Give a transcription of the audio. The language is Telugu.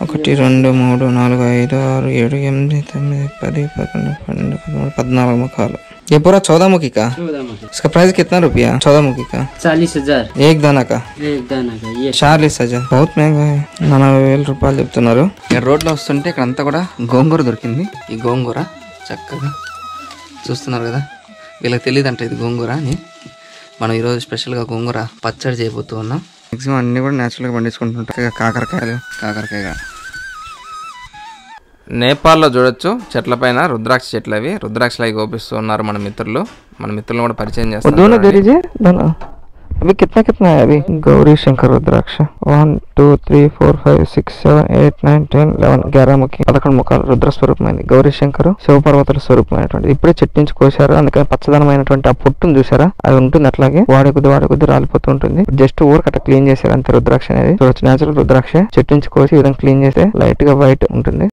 1 2 3 4 5 6 7 8 9 10 11 12 13 14 मुखाल। ये पूरा 14 मुखी का। इसका प्राइस कितना रुपया? 14 मुखी का 40,000 एक दाना का। ये 40,000 बहुत महंगा है। 40,000 రూపాయలు చెప్తున్నారు। రోడ్లో వస్తుంటే ఇక్కడ అంతా కూడా గోంగూర దొరికింది। ఈ గోంగూర చక్కగా చూస్తున్నారు కదా, వీళ్ళకి తెలియదు అంటే ఇది గోంగూర అని। మనం ఈరోజు స్పెషల్గా గోంగూర పచ్చడి చేయబోతూ ఉన్నాం। మ్యాక్సిమం అన్ని కూడా న్యాచురల్గా పండించుకుంటుంటాం। కాకరకాయలు నేపాల్లో చూడొచ్చు చెట్ల పైన రుద్రాక్ష చెట్లు, అవి రుద్రాక్షలు అవి కోపిస్తూ ఉన్నారు మన మిత్రులను కూడా పరిచయం చేస్తారు। अभी कितना है? अभी गौरी शंकर रुद्राक्ष 1 2 3 4 5 6 7 8 9 10 11 11 ముఖి 11 ముఖాలు రుద్ర స్వరూపమైంది గౌరీ శంకరు శివపర్వతుల స్వరూపమైనటువంటి ఇప్పుడే చెట్టు నుంచి కోసారు, అందుకని పచ్చదనమైనటువంటి ఆ పొట్టును చూసారా, అది ఉంటుంది అట్లాగే వాడే కొద్ది రాలిపోతూ ఉంటుంది। జస్ట్ ఊరికి అట్లా క్లీన్ చేశారు అంతే రుద్రాక్ష అనేది। చూడొచ్చు న్యాచురల్ రుద్రాక్ష చెట్టు నుంచి కోసి ఈ విధంగా క్లీన్ చేస్తే లైట్ గా వైట్ ఉంటుంది।